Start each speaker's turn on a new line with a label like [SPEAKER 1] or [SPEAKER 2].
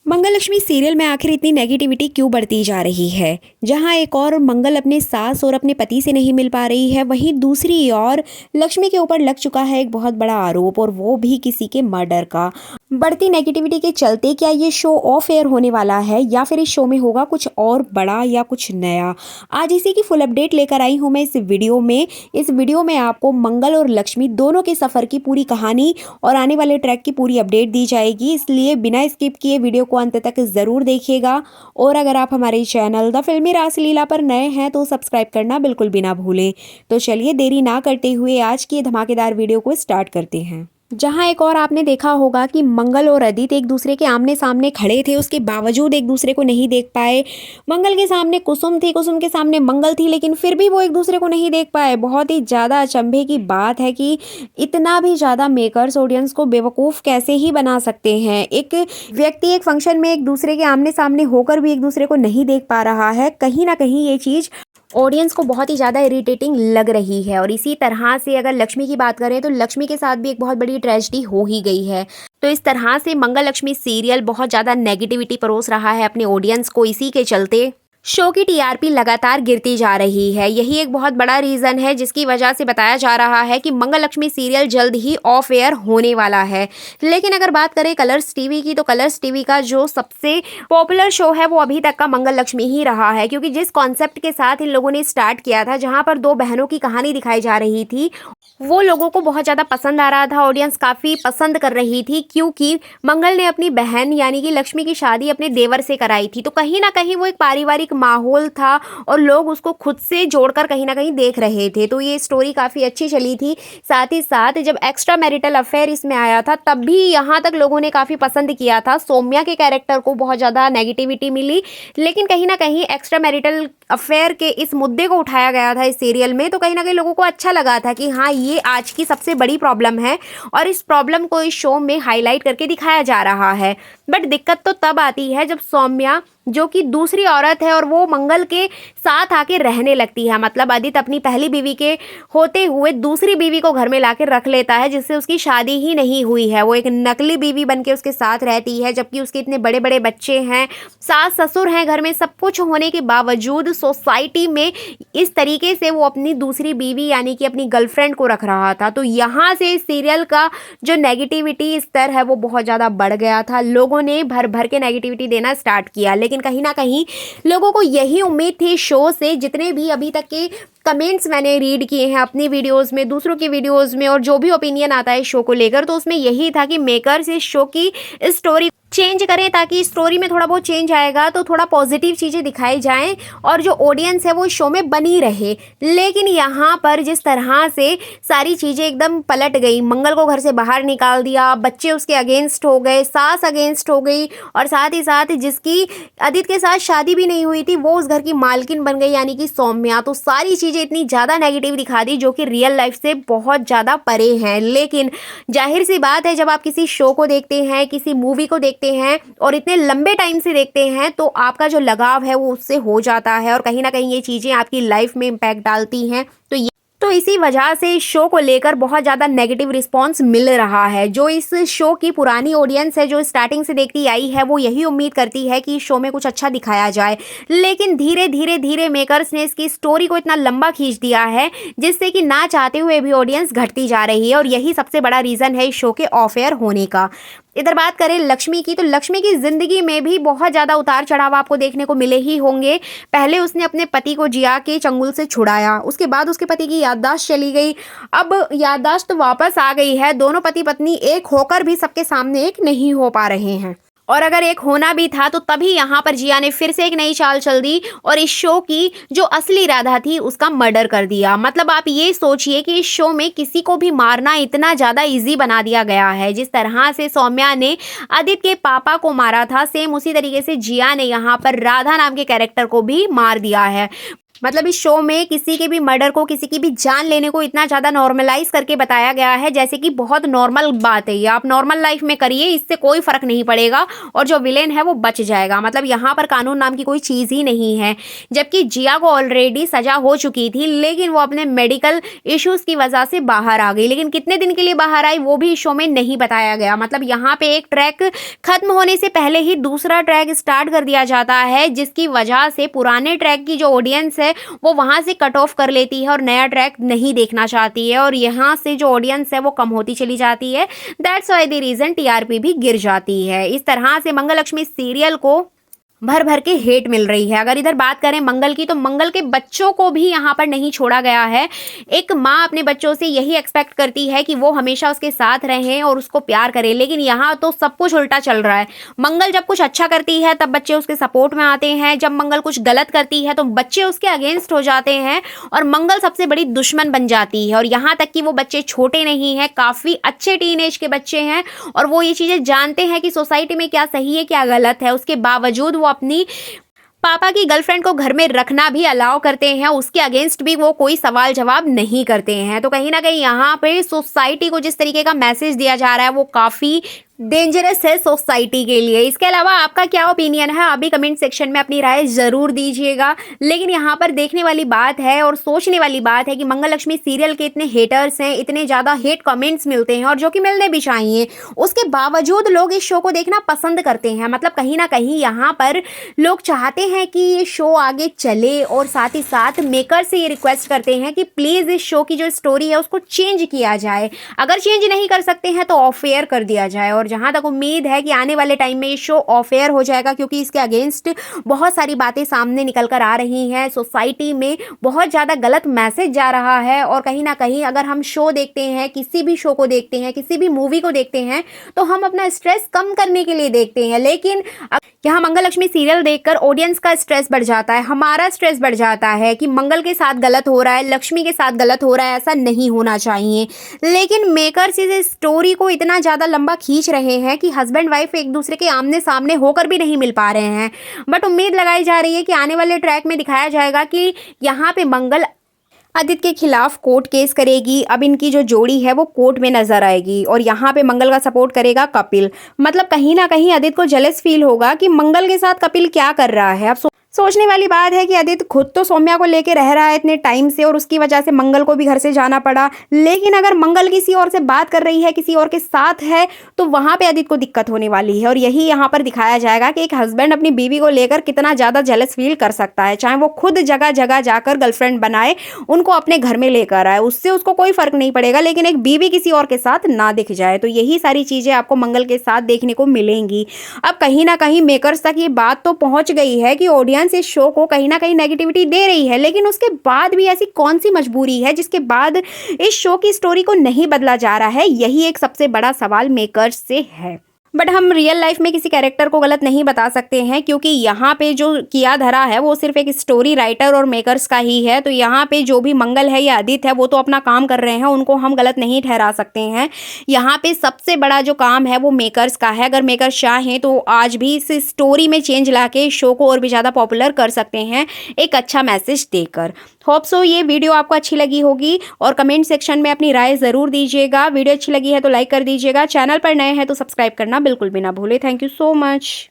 [SPEAKER 1] मंगललक्ष्मी serial में आखिर इतनी नेगेटिविटी क्यों बढ़ती जा रही है। जहां एक और मंगल अपने सास और अपने पति से नहीं मिल पा रही है, वहीं दूसरी ओर लक्ष्मी के ऊपर लग चुका है एक बहुत बड़ा आरोप, और वो भी किसी के मर्डर का। बढ़ती नेगेटिविटी के चलते क्या ये शो ऑफ एयर होने वाला है, या फिर इस शो में होगा कुछ और बड़ा या कुछ नया। आज इसी की फुल अपडेट लेकर आई हूँ मैं इस वीडियो में। इस वीडियो में आपको मंगल और लक्ष्मी दोनों के सफ़र की पूरी कहानी और आने वाले ट्रैक की पूरी अपडेट दी जाएगी, इसलिए बिना स्किप किए वीडियो को अंत तक ज़रूर देखिएगा। और अगर आप हमारे चैनल द फिल्मी रासलीला पर नए हैं तो सब्सक्राइब करना बिल्कुल भी ना भूलें। तो चलिए देरी ना करते हुए आज की धमाकेदार वीडियो को स्टार्ट करते हैं। जहां एक और आपने देखा होगा कि मंगल और अदित एक दूसरे के आमने सामने खड़े थे, उसके बावजूद एक दूसरे को नहीं देख पाए। मंगल के सामने कुसुम थी, कुसुम के सामने मंगल थी, लेकिन फिर भी वो एक दूसरे को नहीं देख पाए। बहुत ही ज़्यादा अचंभे की बात है कि इतना भी ज़्यादा मेकर्स ऑडियंस को बेवकूफ़ कैसे ही बना सकते हैं। एक व्यक्ति एक फंक्शन में एक दूसरे के आमने सामने होकर भी एक दूसरे को नहीं देख पा रहा है। कहीं ना कहीं ये चीज़ ऑडियंस को बहुत ही ज़्यादा इरिटेटिंग लग रही है। और इसी तरह से अगर लक्ष्मी की बात करें तो लक्ष्मी के साथ भी एक बहुत बड़ी ट्रेजेडी हो ही गई है। तो इस तरह से मंगललक्ष्मी सीरियल बहुत ज़्यादा नेगेटिविटी परोस रहा है अपने ऑडियंस को। इसी के चलते शो की टीआरपी लगातार गिरती जा रही है। यही एक बहुत बड़ा रीज़न है जिसकी वजह से बताया जा रहा है कि मंगललक्ष्मी सीरियल जल्द ही ऑफ एयर होने वाला है। लेकिन अगर बात करें कलर्स टीवी की, तो कलर्स टीवी का जो सबसे पॉपुलर शो है वो अभी तक का मंगललक्ष्मी ही रहा है, क्योंकि जिस कॉन्सेप्ट के साथ इन लोगों ने स्टार्ट किया था, जहां पर दो बहनों की कहानी दिखाई जा रही थी, वो लोगों को बहुत ज़्यादा पसंद आ रहा था। ऑडियंस काफ़ी पसंद कर रही थी, क्योंकि मंगल ने अपनी बहन यानी कि लक्ष्मी की शादी अपने देवर से कराई थी। तो कहीं ना कहीं वो एक पारिवारिक माहौल था और लोग उसको खुद से जोड़कर कहीं ना कहीं देख रहे थे। तो ये स्टोरी काफ़ी अच्छी चली थी। साथ ही साथ जब एक्स्ट्रा मैरिटल अफेयर इसमें आया था, तब भी यहाँ तक लोगों ने काफ़ी पसंद किया था। सौम्या के कैरेक्टर को बहुत ज़्यादा नेगेटिविटी मिली, लेकिन कहीं ना कहीं एक्स्ट्रा मैरिटल अफेयर के इस मुद्दे को उठाया गया था इस सीरियल में, तो कहीं ना कहीं लोगों को अच्छा लगा था कि हाँ, ये आज की सबसे बड़ी प्रॉब्लम है और इस प्रॉब्लम को इस शो में हाईलाइट करके दिखाया जा रहा है। बट दिक्कत तो तब आती है जब सौम्या, जो कि दूसरी औरत है, और वो मंगल के साथ आके रहने लगती है। मतलब आदित्य अपनी पहली बीवी के होते हुए दूसरी बीवी को घर में लाकर रख लेता है, जिससे उसकी शादी ही नहीं हुई है। वो एक नकली बीवी बनके उसके साथ रहती है, जबकि उसके इतने बड़े बड़े बच्चे हैं, सास ससुर हैं घर में, सब कुछ होने के बावजूद सोसाइटी में इस तरीके से वो अपनी दूसरी बीवी यानी कि अपनी गर्लफ्रेंड को रख रहा था। तो यहाँ से इस सीरियल का जो नेगेटिविटी स्तर है वो बहुत ज़्यादा बढ़ गया था। लोगों ने भर भर के नेगेटिविटी देना स्टार्ट किया, लेकिन कहीं ना कहीं लोगों को यही उम्मीद थी शो से। जितने भी अभी तक के कमेंट्स मैंने रीड किए हैं अपनी वीडियोस में, दूसरों की वीडियोस में, और जो भी ओपिनियन आता है शो को लेकर, तो उसमें यही था कि मेकर्स इस शो की स्टोरी चेंज करें, ताकि स्टोरी में थोड़ा बहुत चेंज आएगा तो थोड़ा पॉजिटिव चीज़ें दिखाई जाएं और जो ऑडियंस है वो शो में बनी रहे। लेकिन यहाँ पर जिस तरह से सारी चीज़ें एकदम पलट गई, मंगल को घर से बाहर निकाल दिया, बच्चे उसके अगेंस्ट हो गए, सास अगेंस्ट हो गई, और साथ ही साथ जिसकी आदित्य के साथ शादी भी नहीं हुई थी वो उस घर की मालकिन बन गई यानी कि सौम्या। तो सारी चीज़ें इतनी ज़्यादा नेगेटिव दिखा दी जो कि रियल लाइफ से बहुत ज़्यादा परे हैं। लेकिन जाहिर सी बात है, जब आप किसी शो को देखते हैं, किसी मूवी को देखते हैं और इतने लंबे टाइम से देखते हैं, तो आपका जो लगाव है वो उससे हो जाता है और कहीं ना कहीं ये चीज़ें आपकी लाइफ में इम्पैक्ट डालती हैं। तो इसी वजह से इस शो को लेकर बहुत ज़्यादा नेगेटिव रिस्पांस मिल रहा है। जो इस शो की पुरानी ऑडियंस है, जो स्टार्टिंग से देखती आई है, वो यही उम्मीद करती है कि इस शो में कुछ अच्छा दिखाया जाए। लेकिन धीरे धीरे धीरे मेकर्स ने इसकी स्टोरी को इतना लंबा खींच दिया है, जिससे कि ना चाहते हुए भी ऑडियंस घटती जा रही है, और यही सबसे बड़ा रीज़न है इस शो के ऑफ एयर होने का। इधर बात करें लक्ष्मी की, तो लक्ष्मी की ज़िंदगी में भी बहुत ज़्यादा उतार चढ़ाव आपको देखने को मिले ही होंगे। पहले उसने अपने पति को जिया के चंगुल से छुड़ाया, उसके बाद उसके पति की याददाश्त चली गई, अब याददाश्त तो वापस आ गई है। दोनों पति पत्नी एक होकर भी सबके सामने एक नहीं हो पा रहे हैं, और अगर एक होना भी था तो तभी यहाँ पर जिया ने फिर से एक नई चाल चल दी और इस शो की जो असली राधा थी उसका मर्डर कर दिया। मतलब आप ये सोचिए कि इस शो में किसी को भी मारना इतना ज़्यादा इजी बना दिया गया है। जिस तरह से सौम्या ने आदित्य के पापा को मारा था, सेम उसी तरीके से जिया ने यहाँ पर राधा नाम के कैरेक्टर को भी मार दिया है। मतलब इस शो में किसी के भी मर्डर को, किसी की भी जान लेने को इतना ज़्यादा नॉर्मलाइज़ करके बताया गया है जैसे कि बहुत नॉर्मल बात है ये, आप नॉर्मल लाइफ में करिए, इससे कोई फ़र्क नहीं पड़ेगा और जो विलेन है वो बच जाएगा। मतलब यहाँ पर कानून नाम की कोई चीज़ ही नहीं है। जबकि जिया को ऑलरेडी सज़ा हो चुकी थी, लेकिन वो अपने मेडिकल इश्यूज़ की वजह से बाहर आ गई। लेकिन कितने दिन के लिए बाहर आई वो भी इस शो में नहीं बताया गया। मतलब यहाँ पे एक ट्रैक खत्म होने से पहले ही दूसरा ट्रैक स्टार्ट कर दिया जाता है, जिसकी वजह से पुराने ट्रैक की जो ऑडियंस है वो वहाँ से कट ऑफ कर लेती है और नया ट्रैक नहीं देखना चाहती है और यहाँ से जो ऑडियंस है वो कम होती चली जाती है। That's why the reason TRP भी गिर जाती है। इस तरह से मंगल लक्ष्मी सीरियल को भर भर के हेट मिल रही है। अगर इधर बात करें मंगल की, तो मंगल के बच्चों को भी यहाँ पर नहीं छोड़ा गया है। एक माँ अपने बच्चों से यही एक्सपेक्ट करती है कि वो हमेशा उसके साथ रहें और उसको प्यार करें, लेकिन यहाँ तो सब कुछ उल्टा चल रहा है। मंगल जब कुछ अच्छा करती है तब बच्चे उसके सपोर्ट में आते हैं, जब मंगल कुछ गलत करती है तो बच्चे उसके अगेंस्ट हो जाते हैं और मंगल सबसे बड़ी दुश्मन बन जाती है। और यहाँ तक कि वो बच्चे छोटे नहीं हैं, काफ़ी अच्छे टीनेज के बच्चे हैं और वो ये चीज़ें जानते हैं कि सोसाइटी में क्या सही है क्या गलत है। उसके बावजूद वो अपनी पापा की गर्लफ्रेंड को घर में रखना भी अलाउ करते हैं, उसके अगेंस्ट भी वो कोई सवाल जवाब नहीं करते हैं। तो कहीं ना कहीं यहाँ पे सोसाइटी को जिस तरीके का मैसेज दिया जा रहा है वो काफ़ी डेंजरस है सोसाइटी के लिए। इसके अलावा आपका क्या ओपिनियन है अभी कमेंट सेक्शन में अपनी राय ज़रूर दीजिएगा। लेकिन यहाँ पर देखने वाली बात है और सोचने वाली बात है कि मंगल लक्ष्मी सीरियल के इतने हेटर्स हैं, इतने ज़्यादा हेट कमेंट्स मिलते हैं और जो कि मिलने भी चाहिए, उसके बावजूद लोग इस शो को देखना पसंद करते हैं। मतलब कहीं ना कहीं यहाँ पर लोग चाहते हैं कि ये शो आगे चले और साथ ही साथ मेकर से ये रिक्वेस्ट करते हैं कि प्लीज़ इस शो की जो स्टोरी है उसको चेंज किया जाए। अगर चेंज नहीं कर सकते हैं तो ऑफ एयर कर दिया जाए। और जहां तक उम्मीद है कि आने वाले टाइम में ये शो ऑफ एयर हो जाएगा, क्योंकि इसके अगेंस्ट बहुत सारी बातें सामने निकल कर आ रही हैं। सोसाइटी में बहुत ज़्यादा गलत मैसेज जा रहा है और कहीं ना कहीं अगर हम शो देखते हैं, किसी भी शो को देखते हैं, किसी भी मूवी को देखते हैं, तो हम अपना स्ट्रेस कम करने के लिए देखते हैं। लेकिन यहाँ मंगल लक्ष्मी सीरियल देखकर ऑडियंस का स्ट्रेस बढ़ जाता है, हमारा स्ट्रेस बढ़ जाता है कि मंगल के साथ गलत हो रहा है, लक्ष्मी के साथ गलत हो रहा है, ऐसा नहीं होना चाहिए। लेकिन मेकर्स इस स्टोरी को इतना ज़्यादा लंबा खींच रहे हैं कि हस्बैंड वाइफ एक दूसरे के आमने सामने होकर भी नहीं मिल पा रहे हैं। बट उम्मीद लगाई जा रही है कि आने वाले ट्रैक में दिखाया जाएगा कि यहाँ पे मंगल आदित्य के खिलाफ कोर्ट केस करेगी। अब इनकी जो जोड़ी है वो कोर्ट में नजर आएगी और यहाँ पे मंगल का सपोर्ट करेगा कपिल। मतलब कहीं ना कहीं आदित्य को जेलस फील होगा कि मंगल के साथ कपिल क्या कर रहा है। अब सोचने वाली बात है कि आदित्य खुद तो सौम्या को लेके रह रहा है इतने टाइम से और उसकी वजह से मंगल को भी घर से जाना पड़ा, लेकिन अगर मंगल किसी और से बात कर रही है, किसी और के साथ है, तो वहां पे आदित्य को दिक्कत होने वाली है। और यही यहाँ पर दिखाया जाएगा कि एक हस्बैंड अपनी बीवी को लेकर कितना ज़्यादा जेलस फील कर सकता है, चाहे वो खुद जगह जगह जाकर गर्लफ्रेंड बनाए, उनको अपने घर में लेकर आए, उससे उसको कोई फर्क नहीं पड़ेगा, लेकिन एक बीवी किसी और के साथ ना दिख जाए। तो यही सारी चीज़ें आपको मंगल के साथ देखने को मिलेंगी। अब कहीं ना कहीं मेकर्स तक ये बात तो पहुंच गई है कि ऑडियंस इस शो को कहीं ना कहीं नेगेटिविटी दे रही है, लेकिन उसके बाद भी ऐसी कौन सी मजबूरी है जिसके बाद इस शो की स्टोरी को नहीं बदला जा रहा है। यही एक सबसे बड़ा सवाल मेकर्स से है। बट हम रियल लाइफ में किसी कैरेक्टर को गलत नहीं बता सकते हैं, क्योंकि यहाँ पे जो किया धरा है वो सिर्फ एक स्टोरी राइटर और मेकर्स का ही है। तो यहाँ पे जो भी मंगल है या आदित्य है वो तो अपना काम कर रहे हैं, उनको हम गलत नहीं ठहरा सकते हैं। यहाँ पे सबसे बड़ा जो काम है वो मेकर्स का है। अगर मेकर्स चाहें तो आज भी इस स्टोरी में चेंज ला के शो को और भी ज़्यादा पॉपुलर कर सकते हैं, एक अच्छा मैसेज देकर। होप सो ये वीडियो आपको अच्छी लगी होगी और कमेंट सेक्शन में अपनी राय ज़रूर दीजिएगा। वीडियो अच्छी लगी है तो लाइक कर दीजिएगा, चैनल पर नए हैं तो सब्सक्राइब करना बिल्कुल भी ना भूलें। Thank you so much.